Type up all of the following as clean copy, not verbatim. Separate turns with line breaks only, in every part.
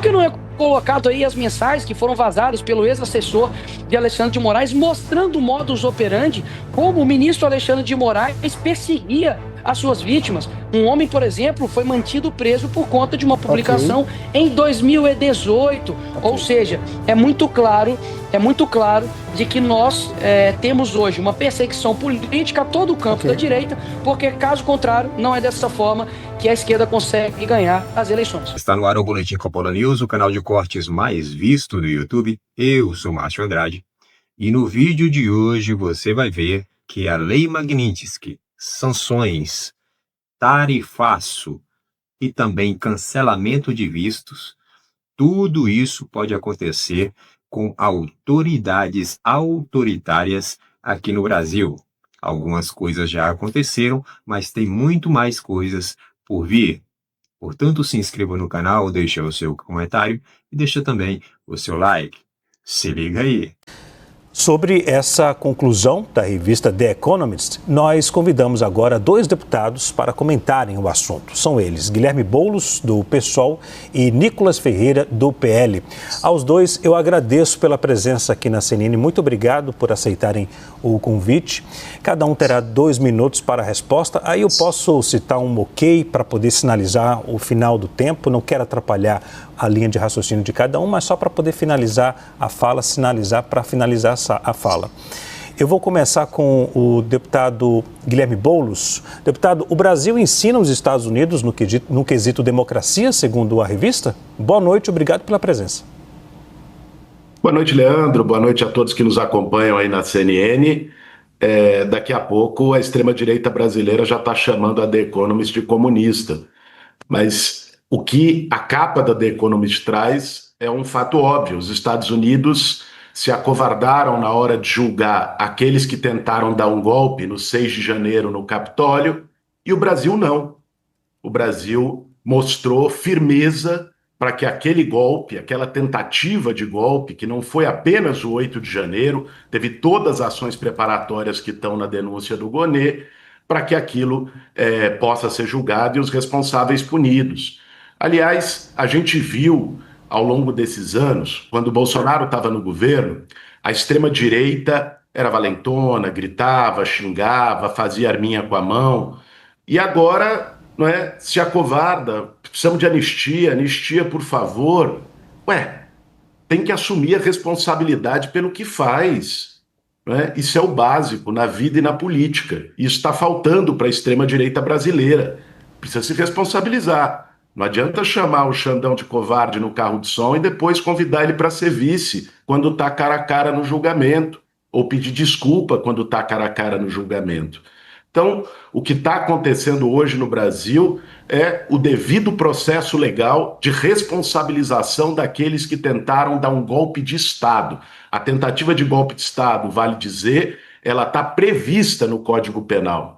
Por que não é colocado aí as mensagens que foram vazadas pelo ex-assessor de Alexandre de Moraes, mostrando o modus operandi, como o ministro Alexandre de Moraes perseguia as suas vítimas? Um homem, por exemplo, foi mantido preso por conta de uma publicação em 2018. Ou seja, é muito claro de que nós temos hoje uma perseguição política a todo o campo da direita, porque caso contrário, não é dessa forma que a esquerda consegue ganhar as eleições.
Está no ar o Boletim Coppola News, o canal de cortes mais visto do YouTube. Eu sou Márcio Andrade e no vídeo de hoje você vai ver que a Lei Magnitsky, sanções, tarifaço e também cancelamento de vistos, tudo isso pode acontecer com autoridades autoritárias aqui no Brasil. Algumas coisas já aconteceram, mas tem muito mais coisas por vir. Portanto, se inscreva no canal, deixa o seu comentário e deixa também o seu like. Se liga aí!
Sobre essa conclusão da revista The Economist, nós convidamos agora dois deputados para comentarem o assunto. São eles Guilherme Boulos, do PSOL, e Nicolas Ferreira, do PL. Aos dois, eu agradeço pela presença aqui na CNN. Muito obrigado por aceitarem o convite. Cada um terá 2 minutos para a resposta. Aí eu posso citar um ok para poder sinalizar o final do tempo. Não quero atrapalhar a linha de raciocínio de cada um, mas só para poder finalizar a fala, sinalizar para finalizar a fala. Eu vou começar com o deputado Guilherme Boulos. Deputado, o Brasil ensina os Estados Unidos no quesito democracia, segundo a revista? Boa noite, obrigado pela presença.
Boa noite, Leandro. Boa noite a todos que nos acompanham aí na CNN. Daqui a pouco a extrema-direita brasileira já está chamando a The Economist de comunista. Mas o que a capa da The Economist traz é um fato óbvio. Os Estados Unidos se acovardaram na hora de julgar aqueles que tentaram dar um golpe no 6 de janeiro no Capitólio, e o Brasil não. O Brasil mostrou firmeza para que aquele golpe, aquela tentativa de golpe, que não foi apenas o 8 de janeiro, teve todas as ações preparatórias que estão na denúncia do Gonê, para que aquilo possa ser julgado e os responsáveis punidos. Aliás, a gente viu ao longo desses anos, quando o Bolsonaro estava no governo, a extrema-direita era valentona, gritava, xingava, fazia arminha com a mão, e agora se acovarda, precisamos de anistia, por favor. Tem que assumir a responsabilidade pelo que faz. Isso é o básico na vida e na política. Isso está faltando para a extrema-direita brasileira. Precisa se responsabilizar. Não adianta chamar o Xandão de covarde no carro de som e depois convidar ele para ser vice quando está cara a cara no julgamento, ou pedir desculpa quando está cara a cara no julgamento. Então, o que está acontecendo hoje no Brasil é o devido processo legal de responsabilização daqueles que tentaram dar um golpe de Estado. A tentativa de golpe de Estado, vale dizer, ela está prevista no Código Penal.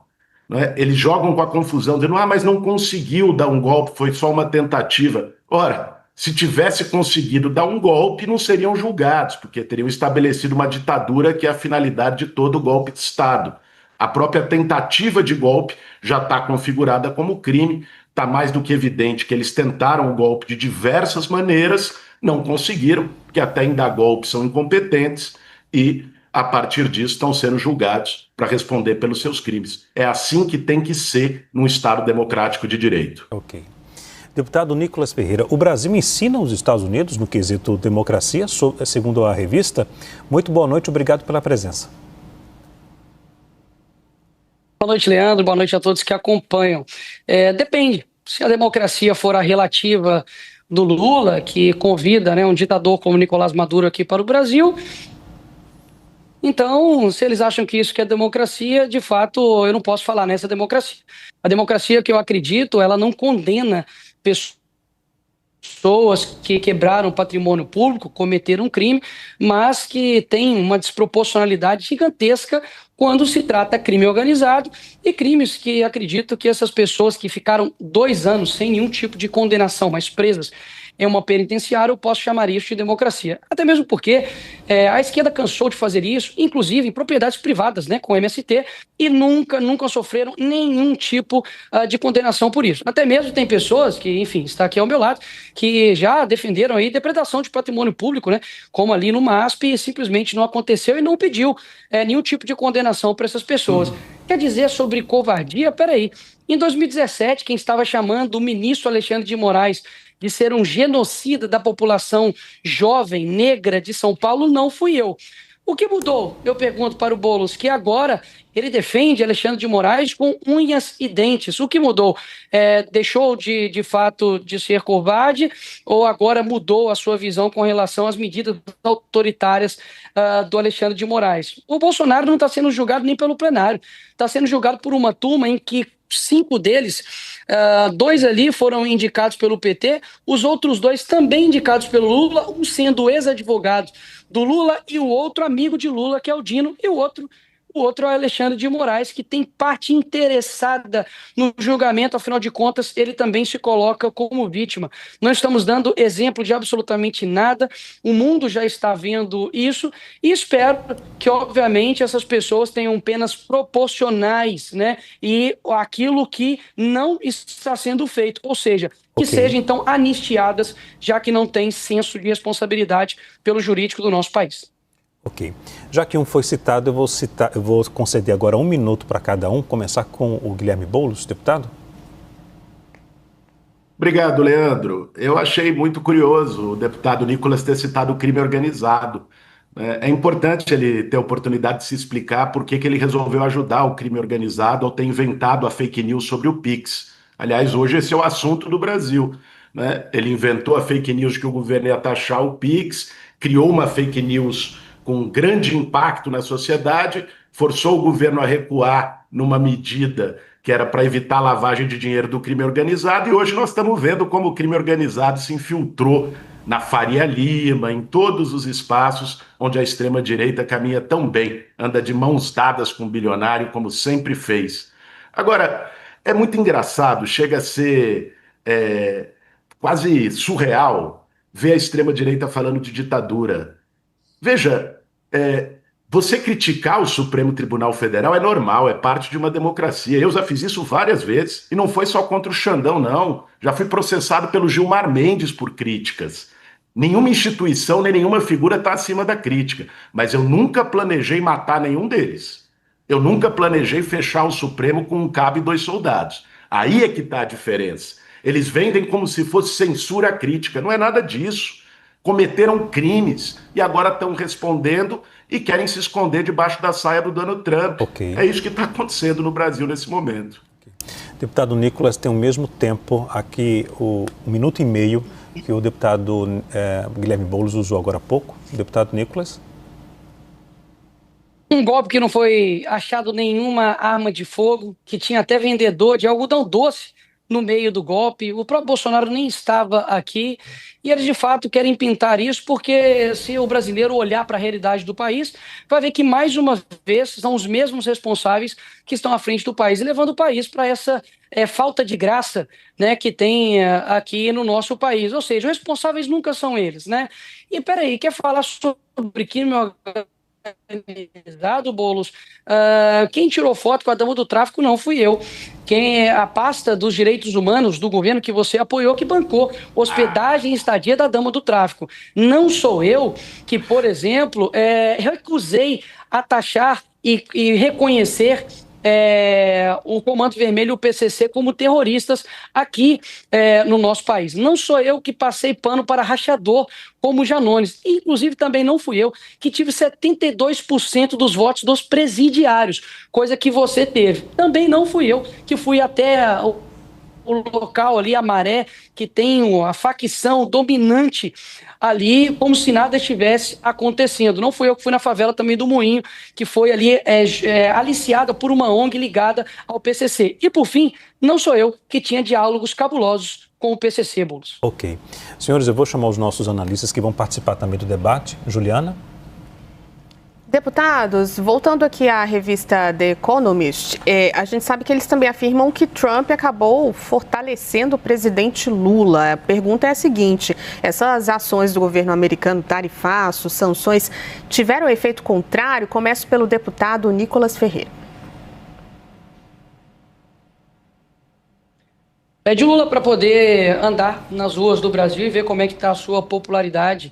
Eles jogam com a confusão, dizendo, mas não conseguiu dar um golpe, foi só uma tentativa. Ora, se tivesse conseguido dar um golpe, não seriam julgados, porque teriam estabelecido uma ditadura que é a finalidade de todo golpe de Estado. A própria tentativa de golpe já está configurada como crime, está mais do que evidente que eles tentaram o golpe de diversas maneiras, não conseguiram, porque até em dar golpe são incompetentes e a partir disso estão sendo julgados para responder pelos seus crimes. É assim que tem que ser num Estado democrático de direito.
Ok. Deputado Nicolas Ferreira, o Brasil ensina os Estados Unidos no quesito democracia, segundo a revista. Muito boa noite, obrigado pela presença.
Boa noite, Leandro. Boa noite a todos que acompanham. Depende. Se a democracia for a relativa do Lula, que convida um ditador como Nicolás Maduro aqui para o Brasil, então, se eles acham que isso que é democracia, de fato, eu não posso falar nessa democracia. A democracia que eu acredito, ela não condena pessoas que quebraram patrimônio público, cometeram um crime, mas que tem uma desproporcionalidade gigantesca quando se trata de crime organizado e crimes que acredito que essas pessoas que ficaram 2 anos sem nenhum tipo de condenação, mas presas em uma penitenciária, eu posso chamar isso de democracia. Até mesmo porque a esquerda cansou de fazer isso, inclusive em propriedades privadas, né, com o MST, e nunca sofreram nenhum tipo de condenação por isso. Até mesmo tem pessoas que, enfim, está aqui ao meu lado, que já defenderam aí depredação de patrimônio público, né, como ali no MASP, e simplesmente não aconteceu e não pediu nenhum tipo de condenação para essas pessoas. Quer dizer sobre covardia? Peraí. Em 2017, quem estava chamando o ministro Alexandre de Moraes de ser um genocida da população jovem, negra de São Paulo, não fui eu. O que mudou? Eu pergunto para o Boulos, que agora ele defende Alexandre de Moraes com unhas e dentes. O que mudou? Deixou de fato de ser covarde ou agora mudou a sua visão com relação às medidas autoritárias do Alexandre de Moraes? O Bolsonaro não está sendo julgado nem pelo plenário, está sendo julgado por uma turma em que 5 deles, 2 ali foram indicados pelo PT, os outros 2 também indicados pelo Lula, um sendo ex-advogado do Lula e o outro amigo de Lula, que é o Dino, e o outro é o Alexandre de Moraes, que tem parte interessada no julgamento, afinal de contas, ele também se coloca como vítima. Não estamos dando exemplo de absolutamente nada, o mundo já está vendo isso, e espero que, obviamente, essas pessoas tenham penas proporcionais, né? E aquilo que não está sendo feito, ou seja, que sejam, então, anistiadas, já que não tem senso de responsabilidade pelo jurídico do nosso país.
Ok. Já que um foi citado, eu vou conceder agora 1 minuto para cada um. Começar com o Guilherme Boulos, deputado.
Obrigado, Leandro. Eu achei muito curioso o deputado Nicolas ter citado o crime organizado. É importante ele ter a oportunidade de se explicar por que ele resolveu ajudar o crime organizado ao ter inventado a fake news sobre o Pix. Aliás, hoje esse é o assunto do Brasil, né? Ele inventou a fake news que o governo ia taxar o Pix, criou uma fake news com grande impacto na sociedade, forçou o governo a recuar numa medida que era para evitar a lavagem de dinheiro do crime organizado, e hoje nós estamos vendo como o crime organizado se infiltrou na Faria Lima, em todos os espaços onde a extrema-direita caminha tão bem, anda de mãos dadas com o bilionário, como sempre fez. Agora, é muito engraçado, chega a ser quase surreal ver a extrema-direita falando de ditadura. Veja, você criticar o Supremo Tribunal Federal é normal, é parte de uma democracia. Eu já fiz isso várias vezes, e não foi só contra o Xandão, não. Já fui processado pelo Gilmar Mendes por críticas. Nenhuma instituição, nem nenhuma figura está acima da crítica. Mas eu nunca planejei matar nenhum deles. Eu nunca planejei fechar o Supremo com um cabo e 2 soldados. Aí é que está a diferença. Eles vendem como se fosse censura crítica. Não é nada disso. Cometeram crimes e agora estão respondendo e querem se esconder debaixo da saia do Donald Trump.
Okay.
É isso que está acontecendo no Brasil nesse momento.
Okay. Deputado Nicolas tem o mesmo tempo aqui, 1 minuto e meio, que o deputado Guilherme Boulos usou agora há pouco. Deputado Nicolas.
Um golpe que não foi achado nenhuma arma de fogo, que tinha até vendedor de algodão doce no meio do golpe. O próprio Bolsonaro nem estava aqui e eles de fato querem pintar isso porque se o brasileiro olhar para a realidade do país, vai ver que mais uma vez são os mesmos responsáveis que estão à frente do país e levando o país para essa falta de graça, né, que tem aqui no nosso país. Ou seja, os responsáveis nunca são eles, né? E peraí, quer falar sobre crime organizado, Boulos? Quem tirou foto com a dama do tráfico não fui eu. A pasta dos direitos humanos do governo que você apoiou, que bancou hospedagem e estadia da dama do tráfico. Não sou eu que, por exemplo, recusei a taxar e reconhecer o Comando Vermelho e o PCC como terroristas aqui no nosso país. Não sou eu que passei pano para rachador como o Janones. Inclusive, também não fui eu que tive 72% dos votos dos presidiários, coisa que você teve. Também não fui eu que fui até o local ali, a Maré, que tem a facção dominante ali, como se nada estivesse acontecendo. Não fui eu que fui na favela também do Moinho, que foi ali aliciada por uma ONG ligada ao PCC. E, por fim, não sou eu que tinha diálogos cabulosos com o PCC, Boulos.
Ok. Senhores, eu vou chamar os nossos analistas que vão participar também do debate. Juliana?
Deputados, voltando aqui à revista The Economist, a gente sabe que eles também afirmam que Trump acabou fortalecendo o presidente Lula. A pergunta é a seguinte: essas ações do governo americano, tarifaço, sanções, tiveram efeito contrário? Começo pelo deputado Nicolas Ferreira.
Pede Lula para poder andar nas ruas do Brasil e ver como é que está a sua popularidade.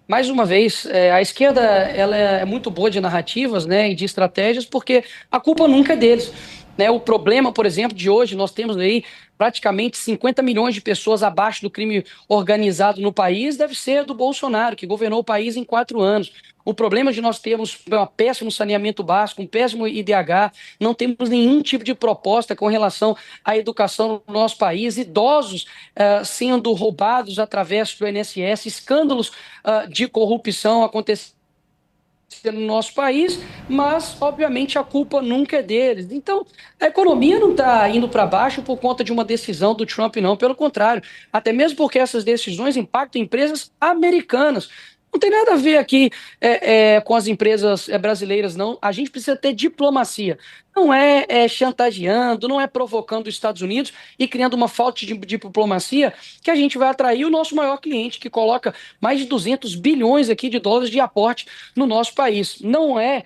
Mais uma vez, a esquerda ela é muito boa de narrativas, né, e de estratégias, porque a culpa nunca é deles. Né? O problema, por exemplo, de hoje, nós temos aí praticamente 50 milhões de pessoas abaixo do crime organizado no país, deve ser do Bolsonaro, que governou o país em 4 anos. O problema de nós termos um péssimo saneamento básico, um péssimo IDH, não temos nenhum tipo de proposta com relação à educação no nosso país, idosos sendo roubados através do INSS, escândalos de corrupção acontecendo no nosso país, mas obviamente a culpa nunca é deles. Então, a economia não está indo para baixo por conta de uma decisão do Trump, não, pelo contrário, até mesmo porque essas decisões impactam empresas americanas. Não tem nada a ver aqui com as empresas brasileiras, não. A gente precisa ter diplomacia. Não é chantageando, não é provocando os Estados Unidos e criando uma falta de diplomacia que a gente vai atrair o nosso maior cliente, que coloca mais de 200 bilhões aqui de dólares de aporte no nosso país. Não é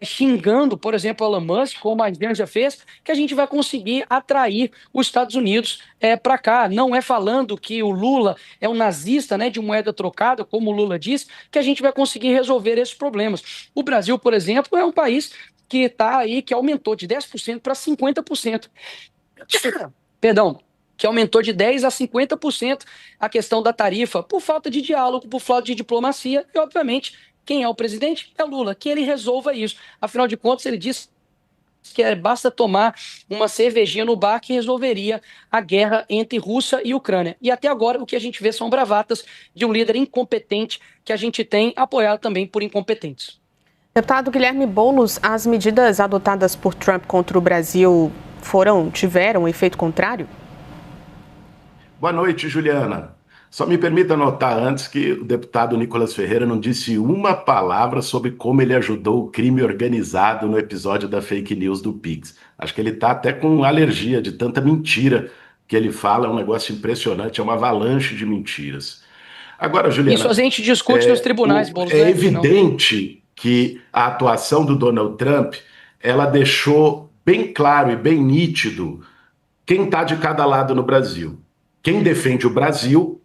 xingando, por exemplo, Elon Musk, como a gente já fez, que a gente vai conseguir atrair os Estados Unidos para cá. Não é falando que o Lula é um nazista, né, de moeda trocada, como o Lula diz, que a gente vai conseguir resolver esses problemas. O Brasil, por exemplo, é um país que está aí, que aumentou de 10% para 50%. Perdão. Que aumentou de 10% a 50% a questão da tarifa, por falta de diálogo, por falta de diplomacia e, obviamente, quem é o presidente? É o Lula, que ele resolva isso. Afinal de contas, ele disse que basta tomar uma cervejinha no bar que resolveria a guerra entre Rússia e Ucrânia. E até agora o que a gente vê são bravatas de um líder incompetente que a gente tem apoiado também por incompetentes.
Deputado Guilherme Boulos, as medidas adotadas por Trump contra o Brasil tiveram um efeito contrário?
Boa noite, Juliana. Só me permita notar antes que o deputado Nicolas Ferreira não disse uma palavra sobre como ele ajudou o crime organizado no episódio da fake news do Pix. Acho que ele está até com alergia de tanta mentira que ele fala, é um negócio impressionante, é uma avalanche de mentiras. Agora, Juliana...
Isso a gente discute nos tribunais, Boulos.
É evidente que a atuação do Donald Trump, ela deixou bem claro e bem nítido quem está de cada lado no Brasil. Quem defende o Brasil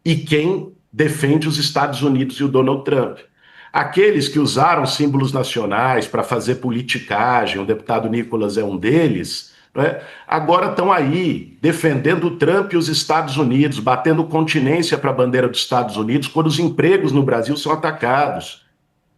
e quem defende os Estados Unidos e o Donald Trump. Aqueles que usaram símbolos nacionais para fazer politicagem, o deputado Nicolas é um deles, né? Agora estão aí defendendo o Trump e os Estados Unidos, batendo continência para a bandeira dos Estados Unidos quando os empregos no Brasil são atacados.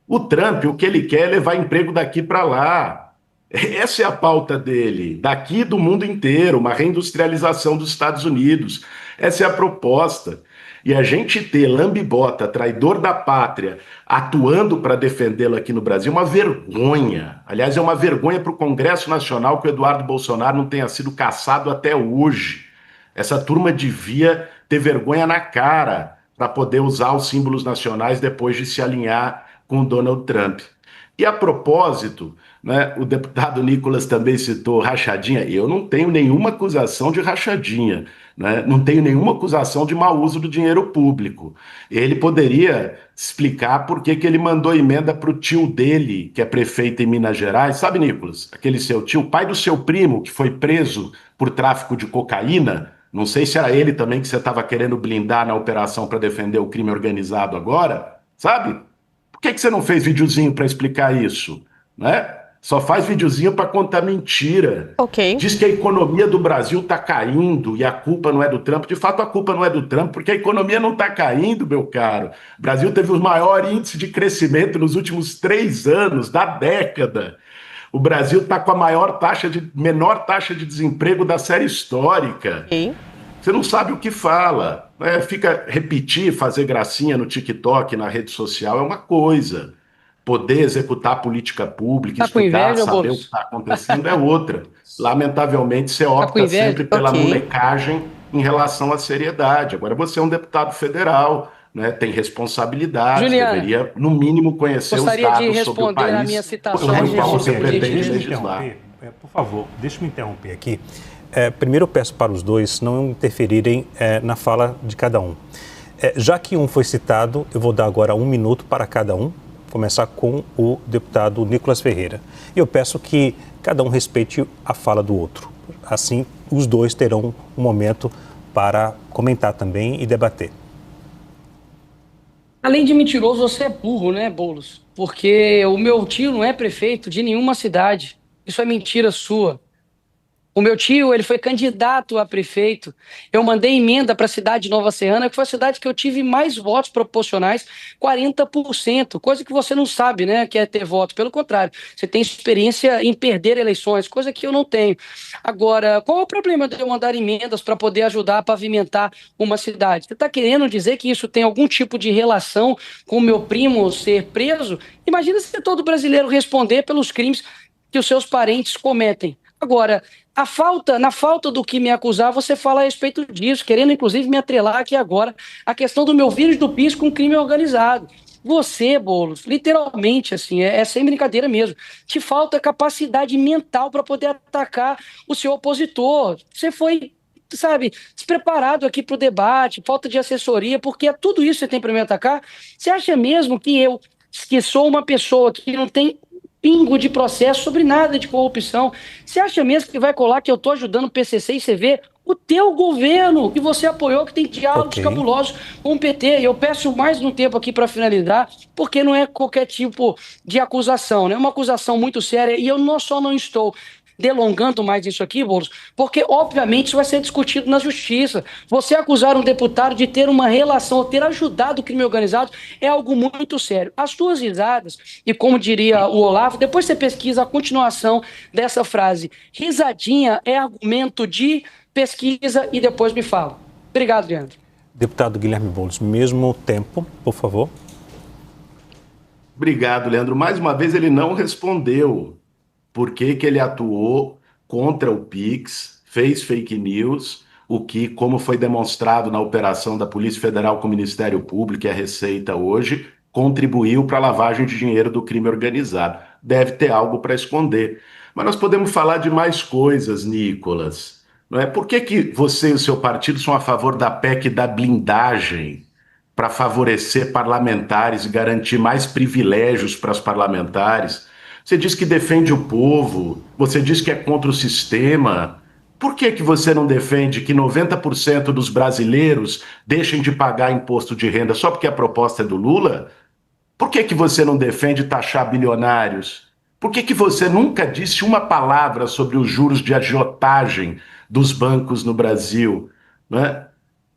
O Trump, o que ele quer é levar emprego daqui para lá. Essa é a pauta dele, daqui e do mundo inteiro, uma reindustrialização dos Estados Unidos. Essa é a proposta. E a gente ter lambibota, traidor da pátria, atuando para defendê-lo aqui no Brasil é uma vergonha. Aliás, é uma vergonha para o Congresso Nacional que o Eduardo Bolsonaro não tenha sido caçado até hoje. Essa turma devia ter vergonha na cara para poder usar os símbolos nacionais depois de se alinhar com o Donald Trump. E a propósito, né, o deputado Nicolas também citou rachadinha. Eu não tenho nenhuma acusação de rachadinha, né? Não tenho nenhuma acusação de mau uso do dinheiro público. Ele poderia explicar por que ele mandou emenda para o tio dele, que é prefeito em Minas Gerais. Sabe, Nicolas? Aquele seu tio, pai do seu primo, que foi preso por tráfico de cocaína. Não sei se era ele também que você estava querendo blindar na operação para defender o crime organizado agora. Sabe? Por que você não fez videozinho para explicar isso? Né? Só faz videozinho para contar mentira.
Okay.
Diz que a economia do Brasil está caindo e a culpa não é do Trump. De fato, a culpa não é do Trump, porque a economia não está caindo, meu caro. O Brasil teve o maior índice de crescimento nos últimos 3 anos, da década. O Brasil está com a menor taxa de desemprego da série histórica.
Okay.
Você não sabe o que fala. Né? Repetir, fazer gracinha no TikTok, na rede social, é uma coisa. Poder executar política pública, estudar, saber o que está acontecendo é outra. Lamentavelmente, você opta sempre pela molecagem em relação à seriedade. Agora, você é um deputado federal, né, tem responsabilidade,
Juliana,
deveria, no mínimo, conhecer os
gostaria de
dados sobre o
responder a
país
minha citação.
sobre o qual você
Deixa
pretende
eu
legislar.
interromper. Por favor, deixa eu me interromper aqui. Primeiro eu peço para os dois não interferirem na fala de cada um. Já que um foi citado, eu vou dar agora 1 minuto para cada um, começar com o deputado Nicolas Ferreira. E eu peço que cada um respeite a fala do outro. Assim, os dois terão um momento para comentar também e debater.
Além de mentiroso, você é burro, né, Boulos? Porque o meu tio não é prefeito de nenhuma cidade. Isso é mentira sua. O meu tio, ele foi candidato a prefeito. Eu mandei emenda para a cidade de Nova Serrana, que foi a cidade que eu tive mais votos proporcionais, 40%, coisa que você não sabe, né, que é ter voto. Pelo contrário, você tem experiência em perder eleições, coisa que eu não tenho. Agora, qual é o problema de eu mandar emendas para poder ajudar a pavimentar uma cidade? Você está querendo dizer que isso tem algum tipo de relação com o meu primo ser preso? Imagina se todo brasileiro responder pelos crimes que os seus parentes cometem. Agora, na falta do que me acusar, você fala a respeito disso, querendo inclusive me atrelar aqui agora a questão do meu vírus do PIS com crime organizado. Você, Boulos, literalmente, assim, é sem brincadeira mesmo, te falta capacidade mental para poder atacar o seu opositor. Você foi, sabe, despreparado aqui para o debate, falta de assessoria, porque é tudo isso que você tem para me atacar. Você acha mesmo que eu, que sou uma pessoa que não tem pingo de processo sobre nada de corrupção, você acha mesmo que vai colar que eu estou ajudando o PCC e CV? O teu governo, que você apoiou, que tem diálogos cabulosos com o PT. E eu peço mais um tempo aqui para finalizar, porque não é qualquer tipo de acusação, né? É uma acusação muito séria e eu não estou delongando mais isso aqui, Boulos, porque obviamente isso vai ser discutido na justiça. Você acusar um deputado de ter uma relação, ou ter ajudado o crime organizado, é algo muito sério. As suas risadas, e como diria o Olavo, depois você pesquisa a continuação dessa frase. Risadinha é argumento de pesquisa e depois me fala. Obrigado, Leandro.
Deputado Guilherme Boulos, mesmo tempo, por favor.
Obrigado, Leandro. Mais uma vez ele não respondeu. Por que ele atuou contra o PIX, fez fake news, o que, como foi demonstrado na operação da Polícia Federal com o Ministério Público e a Receita hoje, contribuiu para a lavagem de dinheiro do crime organizado. Deve ter algo para esconder. Mas nós podemos falar de mais coisas, Nicolas. Não é? Por que você e o seu partido são a favor da PEC da blindagem para favorecer parlamentares e garantir mais privilégios para os parlamentares? Você diz que defende o povo, você diz que é contra o sistema. Por que você não defende que 90% dos brasileiros deixem de pagar imposto de renda só porque a proposta é do Lula? Por que você não defende taxar bilionários? Por que você nunca disse uma palavra sobre os juros de agiotagem dos bancos no Brasil? Não é?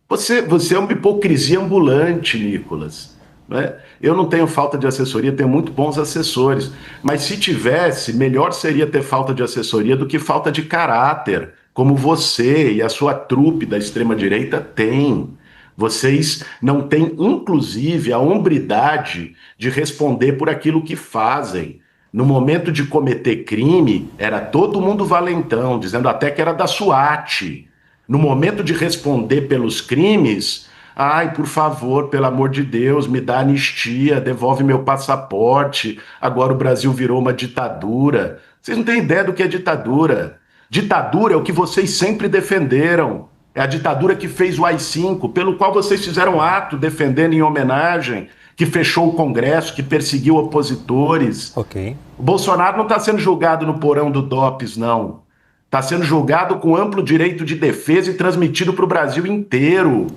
Você é uma hipocrisia ambulante, Nicolas. Né? Eu não tenho falta de assessoria, tenho muito bons assessores, mas se tivesse, melhor seria ter falta de assessoria do que falta de caráter, como você e a sua trupe da extrema-direita têm. Vocês não têm, inclusive, a hombridade de responder por aquilo que fazem. No momento de cometer crime, era todo mundo valentão, dizendo até que era da SWAT. No momento de responder pelos crimes... Ai, por favor, pelo amor de Deus, me dá anistia, devolve meu passaporte. Agora o Brasil virou uma ditadura. Vocês não têm ideia do que é ditadura. Ditadura é o que vocês sempre defenderam. É a ditadura que fez o AI-5, pelo qual vocês fizeram ato defendendo em homenagem, que fechou o Congresso, que perseguiu opositores.
Ok.
O Bolsonaro não está sendo julgado no porão do DOPS, não. Está sendo julgado com amplo direito de defesa e transmitido para o Brasil inteiro.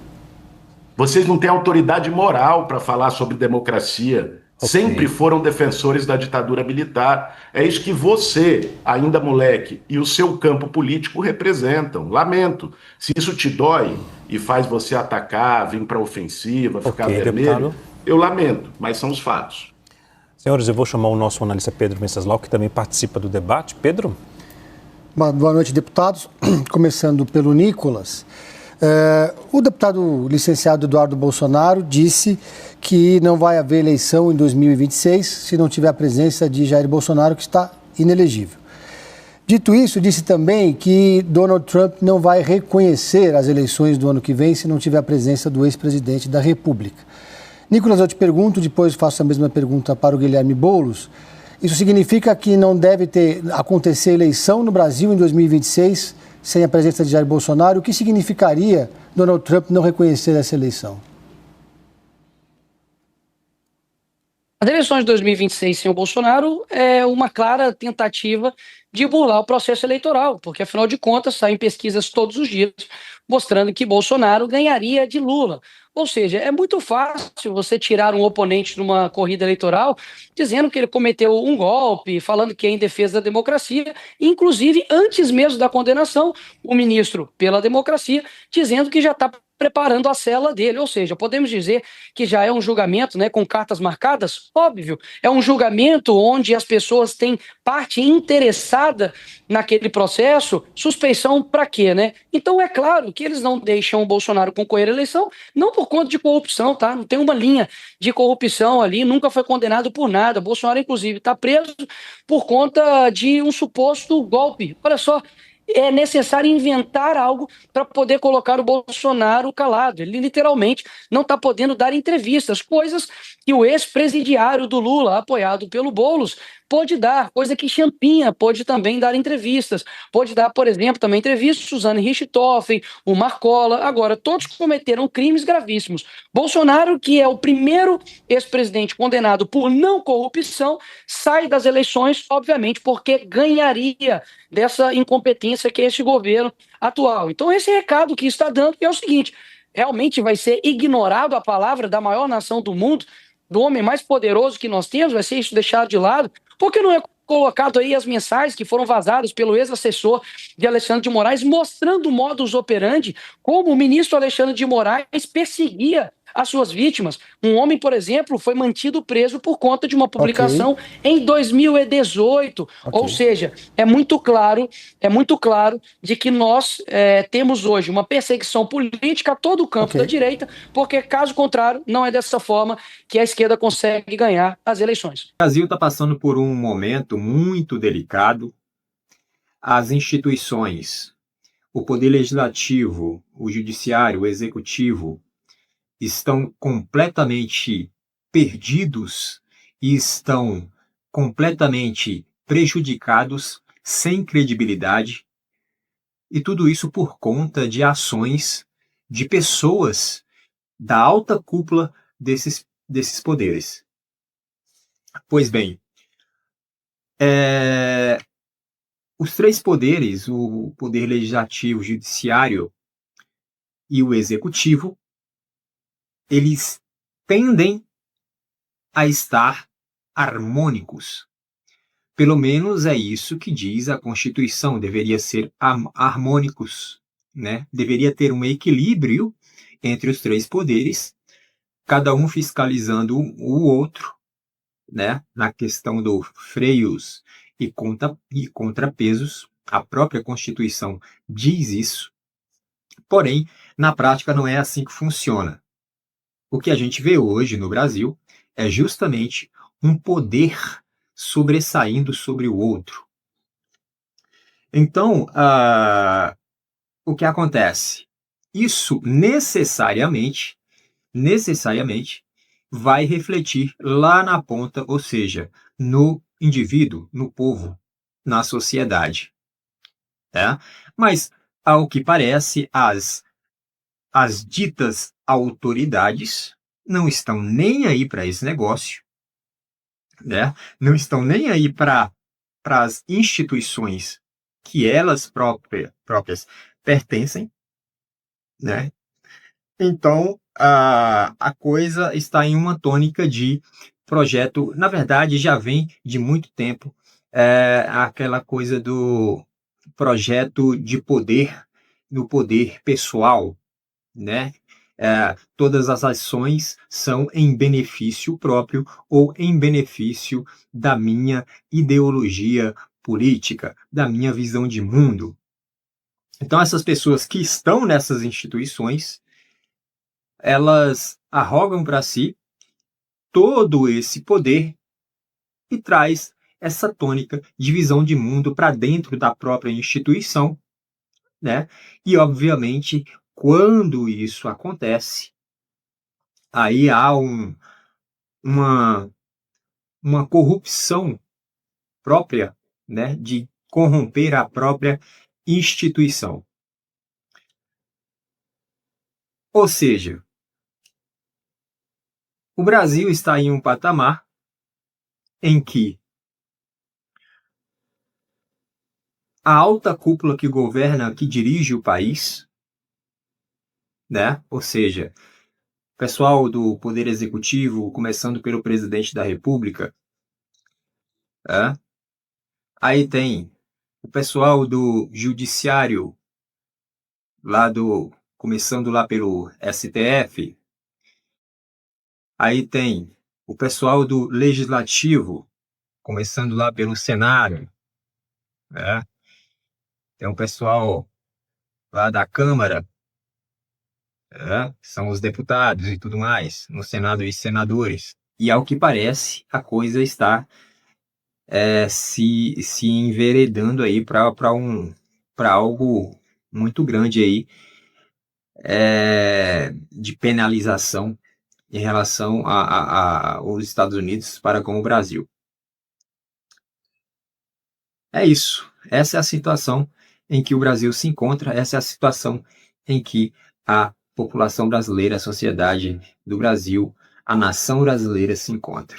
Vocês não têm autoridade moral para falar sobre democracia. Okay. Sempre foram defensores da ditadura militar. É isso que você, ainda moleque, e o seu campo político representam. Lamento. Se isso te dói e faz você atacar, vir para a ofensiva, ficar vermelho, deputado, eu lamento, mas são os fatos.
Senhores, eu vou chamar o nosso analista Pedro Venceslau, que também participa do debate. Pedro?
Boa noite, deputados. Começando pelo Nicolas. O deputado licenciado Eduardo Bolsonaro disse que não vai haver eleição em 2026 se não tiver a presença de Jair Bolsonaro, que está inelegível. Dito isso, disse também que Donald Trump não vai reconhecer as eleições do ano que vem se não tiver a presença do ex-presidente da República. Nicolas, eu te pergunto, depois faço a mesma pergunta para o Guilherme Boulos. Isso significa que não deve acontecer eleição no Brasil em 2026 sem a presença de Jair Bolsonaro? O que significaria Donald Trump não reconhecer essa eleição?
As eleições de 2026 sem o Bolsonaro é uma clara tentativa de burlar o processo eleitoral, porque, afinal de contas, saem pesquisas todos os dias mostrando que Bolsonaro ganharia de Lula. Ou seja, é muito fácil você tirar um oponente numa corrida eleitoral dizendo que ele cometeu um golpe, falando que é em defesa da democracia, inclusive, antes mesmo da condenação, o ministro pela democracia dizendo que já está preparando a cela dele, ou seja, podemos dizer que já é um julgamento, né, com cartas marcadas? Óbvio, é um julgamento onde as pessoas têm parte interessada naquele processo, suspeição para quê, né? Então é claro que eles não deixam o Bolsonaro concorrer à eleição, não por conta de corrupção, tá? Não tem uma linha de corrupção ali, nunca foi condenado por nada. Bolsonaro, inclusive, está preso por conta de um suposto golpe. Olha só, é necessário inventar algo para poder colocar o Bolsonaro calado. Ele literalmente não está podendo dar entrevistas, coisas que o ex-presidiário do Lula, apoiado pelo Boulos, pôde dar, coisa que Champinha pôde também dar entrevistas. Pôde dar, por exemplo, também entrevistas Suzane Richthofen, o Marcola. Agora, todos cometeram crimes gravíssimos. Bolsonaro, que é o primeiro ex-presidente condenado por não corrupção, sai das eleições, obviamente, porque ganharia dessa incompetência que é esse governo atual. Então, esse recado que está dando é o seguinte: realmente vai ser ignorado a palavra da maior nação do mundo, do homem mais poderoso que nós temos, vai ser isso deixado de lado? Por que não é colocado aí as mensagens que foram vazadas pelo ex-assessor de Alexandre de Moraes, mostrando o modus operandi, como o ministro Alexandre de Moraes perseguia as suas vítimas? Um homem, por exemplo, foi mantido preso por conta de uma publicação em 2018. Ou seja, é muito claro de que nós temos hoje uma perseguição política a todo o campo da direita, porque, caso contrário, não é dessa forma que a esquerda consegue ganhar as eleições.
O Brasil está passando por um momento muito delicado. As instituições, o poder legislativo, o judiciário, o executivo, estão completamente perdidos e estão completamente prejudicados, sem credibilidade, e tudo isso por conta de ações de pessoas da alta cúpula desses poderes. Pois bem, os três poderes, o poder legislativo, o judiciário e o executivo, eles tendem a estar harmônicos. Pelo menos é isso que diz a Constituição, deveria ser harmônicos, né? Deveria ter um equilíbrio entre os três poderes, cada um fiscalizando o outro, né? Na questão dos freios e contrapesos. A própria Constituição diz isso. Porém, na prática não é assim que funciona. O que a gente vê hoje no Brasil é justamente um poder sobressaindo sobre o outro. Então, o que acontece? Isso necessariamente vai refletir lá na ponta, ou seja, no indivíduo, no povo, na sociedade. Mas, ao que parece, as ditas autoridades não estão nem aí para esse negócio, né? Não estão nem aí para as instituições que elas próprias pertencem, né? Então, a coisa está em uma tônica de projeto, na verdade, já vem de muito tempo, aquela coisa do projeto de poder, do poder pessoal, né? Todas as ações são em benefício próprio ou em benefício da minha ideologia política, da minha visão de mundo. Então, essas pessoas que estão nessas instituições, elas arrogam para si todo esse poder e traz essa tônica de visão de mundo para dentro da própria instituição, né? E, obviamente, quando isso acontece, aí há uma corrupção própria, né? De corromper a própria instituição. Ou seja, o Brasil está em um patamar em que a alta cúpula que governa, que dirige o país, né? Ou seja, o pessoal do Poder Executivo, começando pelo Presidente da República, né? Aí tem o pessoal do Judiciário, começando lá pelo STF. Aí tem o pessoal do Legislativo, começando lá pelo Senado, né? Tem o pessoal lá da Câmara, que são os deputados e tudo mais, no Senado e senadores. E ao que parece, a coisa está se enveredando aí para algo muito grande aí, de penalização em relação aos Estados Unidos para com o Brasil. É isso. Essa é a situação em que o Brasil se encontra, essa é a situação em que a população brasileira, a sociedade do Brasil, a nação brasileira se encontra.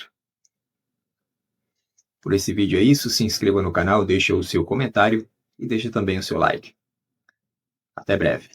Por esse vídeo é isso, se inscreva no canal, deixe o seu comentário e deixe também o seu like. Até breve.